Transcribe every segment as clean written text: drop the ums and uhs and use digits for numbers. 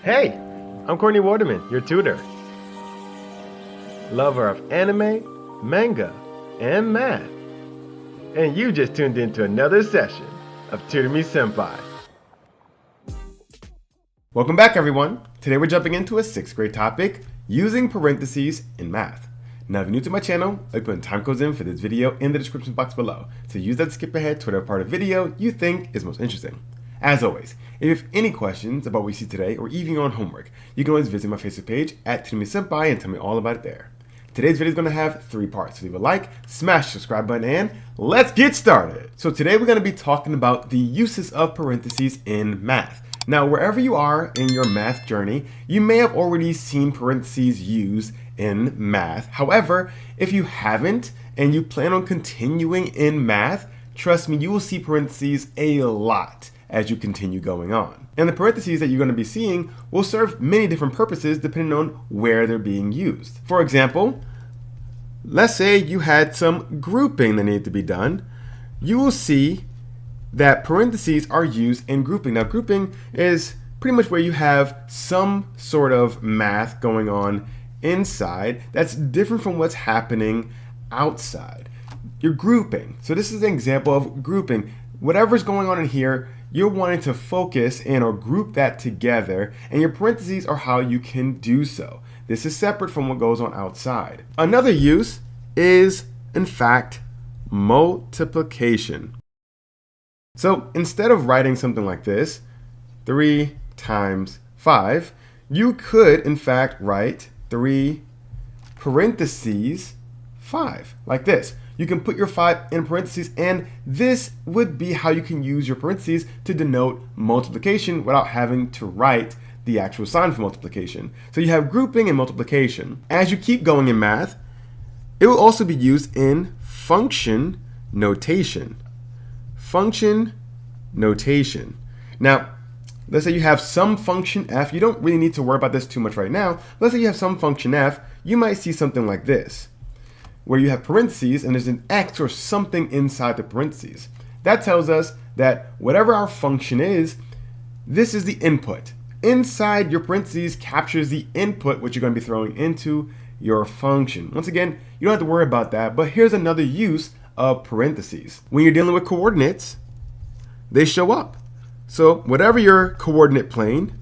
Hey, I'm Courtney Waterman, your tutor. Lover of anime, manga, and math. And you just tuned into another session of Tutor Me Sempai. Welcome back, everyone. Today we're jumping into a 6th grade topic, using parentheses in math. Now, if you're new to my channel, I'll be putting timecodes in for this video in the description box below. So use that to skip ahead to whatever part of the video you think is most interesting. As always, if you have any questions about what you see today or even your own homework, you can always visit my Facebook page at Tutor Me Sempai and tell me all about it there. Today's video is going to have 3 parts. So leave a like, smash the subscribe button, and let's get started. So today we're going to be talking about the uses of parentheses in math. Now, wherever you are in your math journey, you may have already seen parentheses used in math. However, if you haven't and you plan on continuing in math, trust me, you will see parentheses a lot as you continue going on. And the parentheses that you're going to be seeing will serve many different purposes depending on where they're being used. For example, let's say you had some grouping that needed to be done. You will see that parentheses are used in grouping. Now, grouping is pretty much where you have some sort of math going on inside that's different from what's happening outside. You're grouping. So this is an example of grouping. Whatever's going on in here, you're wanting to focus in or group that together, and your parentheses are how you can do so. This is separate from what goes on outside. Another use is, in fact, multiplication. So instead of writing something like this, 3 times 5, you could, in fact, write 3 parentheses 5, like this. You can put your 5 in parentheses, and this would be how you can use your parentheses to denote multiplication without having to write the actual sign for multiplication. So you have grouping and multiplication. As you keep going in math, it will also be used in function notation. Function notation. Now, let's say you have some function f. You don't really need to worry about this too much right now. Let's say you have some function f. You might see something like this, where you have parentheses and there's an x or something inside the parentheses. That tells us that whatever our function is, this is the input. Inside your parentheses captures the input, which you're going to be throwing into your function. Once again, you don't have to worry about that, but here's another use of parentheses. When you're dealing with coordinates, they show up. So whatever your coordinate plane,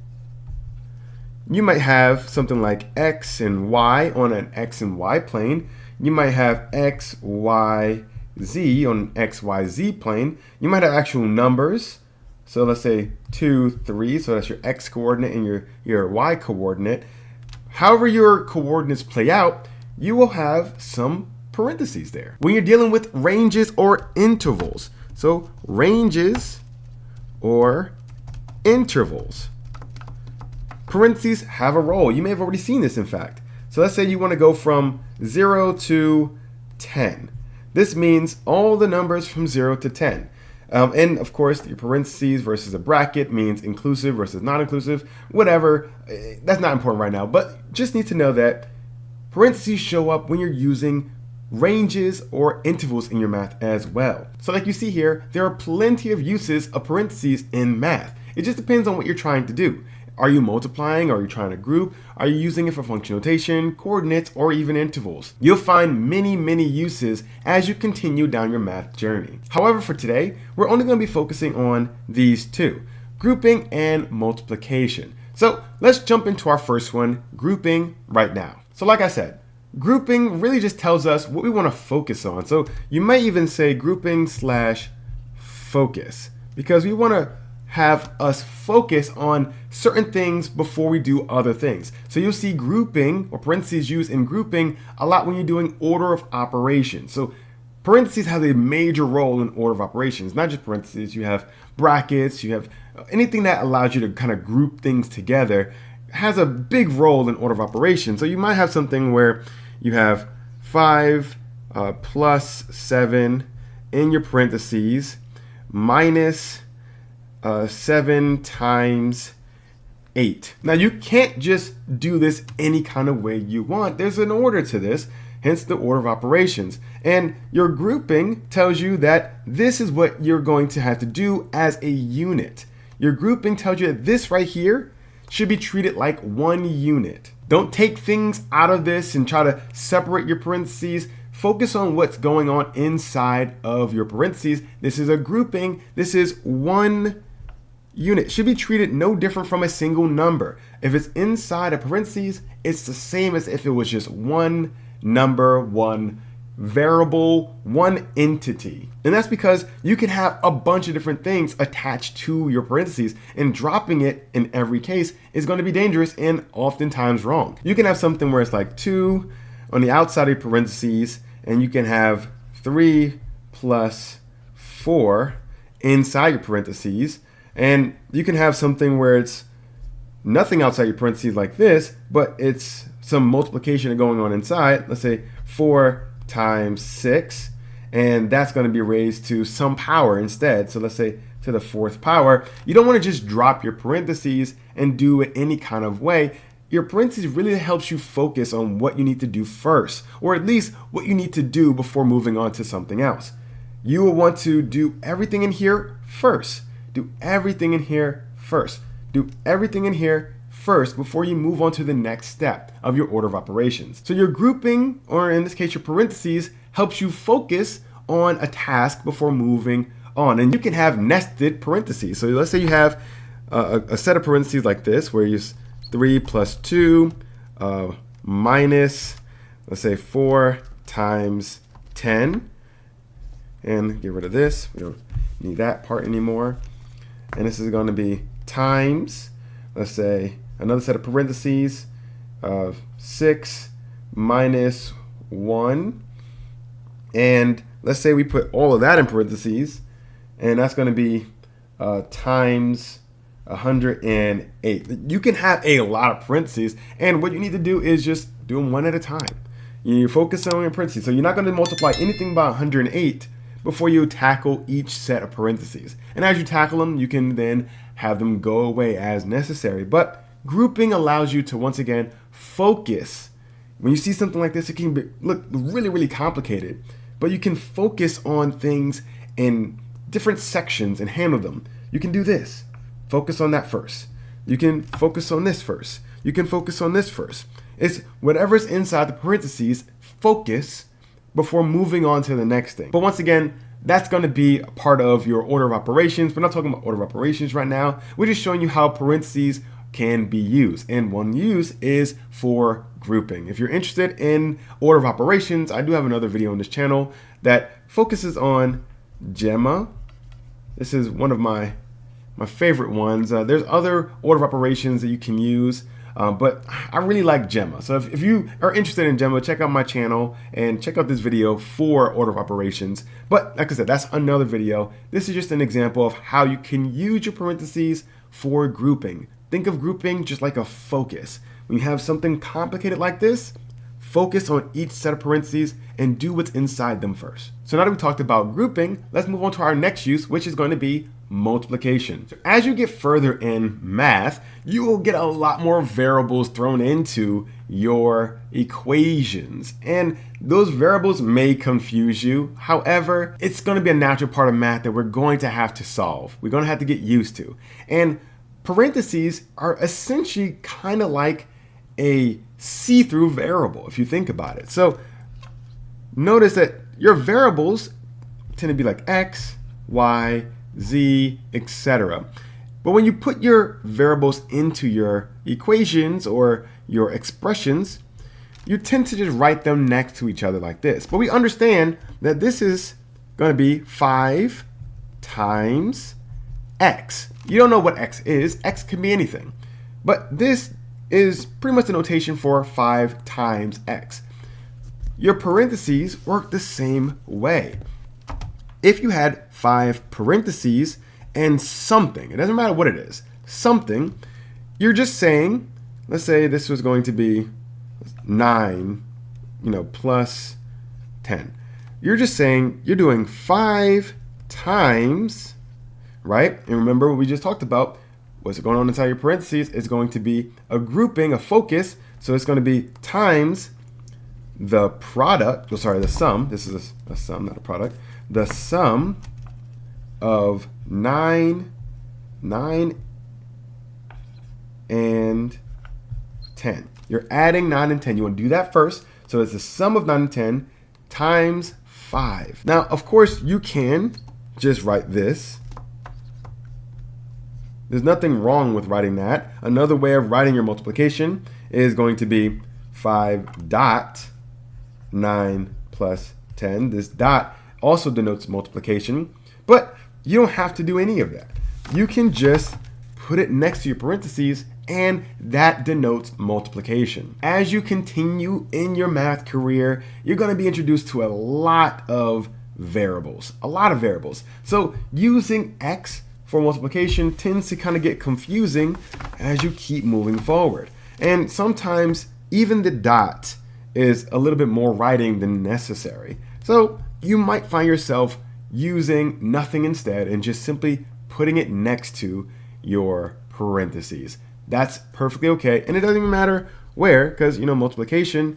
you might have something like x and y on an x and y plane. You might have x, y, z on an x, y, z plane. You might have actual numbers. So let's say 2, 3, so that's your x coordinate and your y coordinate. However your coordinates play out, you will have some parentheses there. When you're dealing with ranges or intervals, so ranges or intervals, parentheses have a role. You may have already seen this, in fact. So let's say you want to go from 0 to 10. This means all the numbers from 0 to 10. And of course, your parentheses versus a bracket means inclusive versus non-inclusive, whatever. That's not important right now, but just need to know that parentheses show up when you're using ranges or intervals in your math as well. So like you see here, there are plenty of uses of parentheses in math. It just depends on what you're trying to do. Are you multiplying? Are you trying to group? Are you using it for function notation, coordinates, or even intervals? You'll find many uses as you continue down your math journey. However, for today, we're only going to be focusing on these 2, grouping and multiplication. So let's jump into our first one, grouping, right now. So like I said, grouping really just tells us what we want to focus on. So you might even say grouping / focus, because we want to have us focus on certain things before we do other things. So you'll see grouping or parentheses used in grouping a lot when you're doing order of operations. So parentheses has a major role in order of operations. Not just parentheses, you have brackets, you have anything that allows you to kind of group things together has a big role in order of operations. So you might have something where you have 5 plus 7 in your parentheses minus 7 times 8. Now you can't just do this any kind of way you want. There's an order to this, hence the order of operations. And your grouping tells you that this is what you're going to have to do as a unit. Your grouping tells you that this right here, should be treated like one unit. Don't take things out of this and try to separate your parentheses. Focus on what's going on inside of your parentheses. This is a grouping. This is one unit. It should be treated no different from a single number. If it's inside a parentheses, it's the same as if it was just one number, one variable, one entity. And that's because you can have a bunch of different things attached to your parentheses, and dropping it in every case is going to be dangerous and oftentimes wrong. You can have something where it's like 2 on the outside of your parentheses, and you can have 3 plus 4 inside your parentheses, and you can have something where it's nothing outside your parentheses like this, but it's some multiplication going on inside. Let's say 4 times 6, and that's going to be raised to some power instead. So let's say to the 4th power. You don't want to just drop your parentheses and do it any kind of way. Your parentheses really helps you focus on what you need to do first, or at least what you need to do before moving on to something else. You will want to do everything in here first. Do everything in here first. Do everything in here first before you move on to the next step of your order of operations. So your grouping, or in this case your parentheses, helps you focus on a task before moving on. And you can have nested parentheses. So let's say you have a set of parentheses like this, where you use 3 plus 2 minus, let's say 4 times 10. And get rid of this. We don't need that part anymore. And this is going to be times, let's say, another set of parentheses of 6 minus 1. And let's say we put all of that in parentheses, and that's going to be times 108. You can have a lot of parentheses, and what you need to do is just do them one at a time. You focus on your parentheses. So you're not going to multiply anything by 108 before you tackle each set of parentheses. And as you tackle them, you can then have them go away as necessary. But grouping allows you to, once again, focus. When you see something like this, it can look really, really complicated, but you can focus on things in different sections and handle them. You can do this. Focus on that first. You can focus on this first. You can focus on this first. It's whatever's inside the parentheses, focus before moving on to the next thing. But once again, that's going to be a part of your order of operations. We're not talking about order of operations right now. We're just showing you how parentheses can be used. And one use is for grouping. If you're interested in order of operations, I do have another video on this channel that focuses on Gemma. This is one of my favorite ones. There's other order of operations that you can use, but I really like Gemma. So if you are interested in Gemma, check out my channel and check out this video for order of operations. But like I said, that's another video. This is just an example of how you can use your parentheses for grouping. Think of grouping just like a focus. When you have something complicated like this, focus on each set of parentheses and do what's inside them first. So now that we talked about grouping, let's move on to our next use, which is going to be multiplication. So as you get further in math, you will get a lot more variables thrown into your equations, and those variables may confuse you. However, it's going to be a natural part of math that we're going to have to solve. We're going to have to get used to. And parentheses are essentially kind of like a see-through variable if you think about it. So notice that your variables tend to be like x, y, z, etc. But when you put your variables into your equations or your expressions, you tend to just write them next to each other like this. But we understand that this is going to be 5 times x. You don't know what x is. X can be anything. But this is pretty much the notation for 5 times x. Your parentheses work the same way. If you had 5 parentheses and something, it doesn't matter what it is, something, you're just saying, let's say this was going to be 9, plus 10. You're just saying you're doing 5 times, right? And remember what we just talked about, what's going on inside your parentheses is going to be a grouping, a focus. So it's going to be times the product, the sum. This is a sum, not a product. The sum of 9 and 10. You're adding 9 and 10. You want to do that first. So it's the sum of 9 and 10 times 5. Now, of course, you can just write this. There's nothing wrong with writing that. Another way of writing your multiplication is going to be 5 dot 9 plus 10. This dot also denotes multiplication, but you don't have to do any of that. You can just put it next to your parentheses, and that denotes multiplication. As you continue in your math career, you're going to be introduced to a lot of variables. So using x for multiplication tends to kind of get confusing as you keep moving forward. And sometimes even the dot is a little bit more writing than necessary. So you might find yourself using nothing instead and just simply putting it next to your parentheses. That's perfectly okay, and it doesn't even matter where, because multiplication,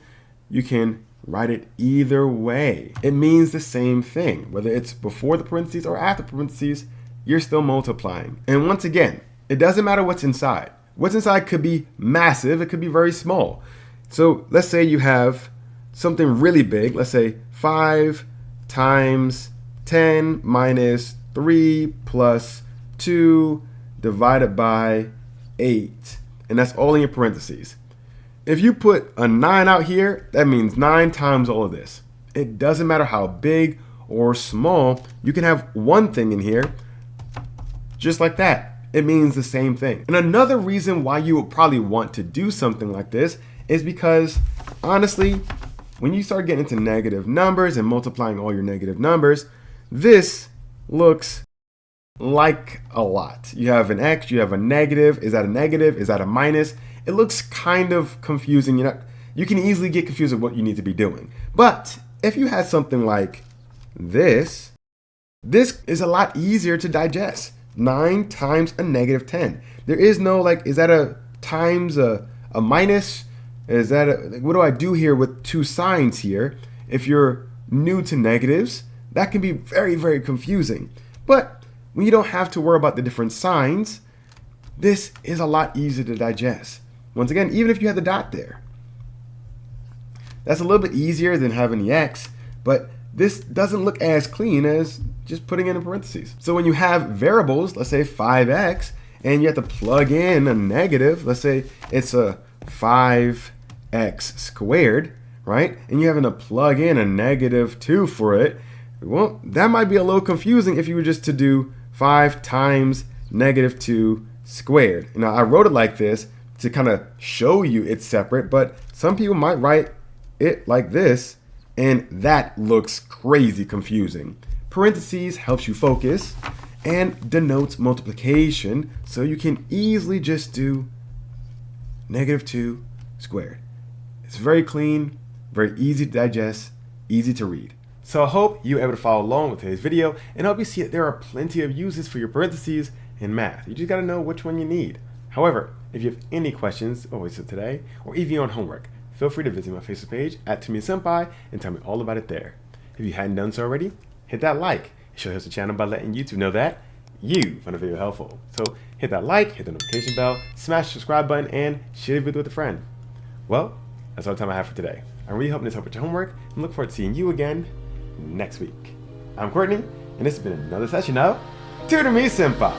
you can write it either way. It means the same thing, whether it's before the parentheses or after parentheses, you're still multiplying. And once again, it doesn't matter what's inside. What's inside could be massive, it could be very small. So let's say you have something really big. Let's say 5 times 10 minus 3 plus 2 divided by 8. And that's all in your parentheses. If you put a 9 out here, that means 9 times all of this. It doesn't matter how big or small. You can have one thing in here just like that. It means the same thing. And another reason why you would probably want to do something like this is because, honestly, when you start getting into negative numbers and multiplying all your negative numbers, this looks like a lot. You have an x, you have a negative. Is that a negative? Is that a minus? It looks kind of confusing. You can easily get confused with what you need to be doing. But if you had something like this is a lot easier to digest. 9 times a negative 10. There is no is that a times a minus? Is that what do I do here with two signs here? If you're new to negatives, that can be very, very confusing. But when you don't have to worry about the different signs, this is a lot easier to digest. Once again, even if you had the dot there, that's a little bit easier than having the x, but this doesn't look as clean as just putting it in parentheses. So when you have variables, let's say 5x, and you have to plug in a negative, let's say it's a 5x squared, right? And you're having to plug in a negative 2 for it. Well, that might be a little confusing if you were just to do 5 times negative 2 squared. Now, I wrote it like this to kind of show you it's separate, but some people might write it like this, and that looks crazy confusing. Parentheses helps you focus and denotes multiplication, so you can easily just do negative 2 squared. It's very clean, very easy to digest, easy to read. So I hope you were able to follow along with today's video, and I hope you see that there are plenty of uses for your parentheses in math. You just got to know which one you need. However, if you have any questions or ways of today, or even on homework, feel free to visit my Facebook page at Tutor Me Sempai and tell me all about it there. If you hadn't done so already, hit that like. It shows the channel by letting YouTube know that you found the video helpful. So hit that like, hit the notification bell, smash the subscribe button, and share the video with a friend. Well, that's all the time I have for today. I'm really hoping this helped with your homework, and look forward to seeing you again next week. I'm Courtney, and this has been another session of Tutor Me Sempai.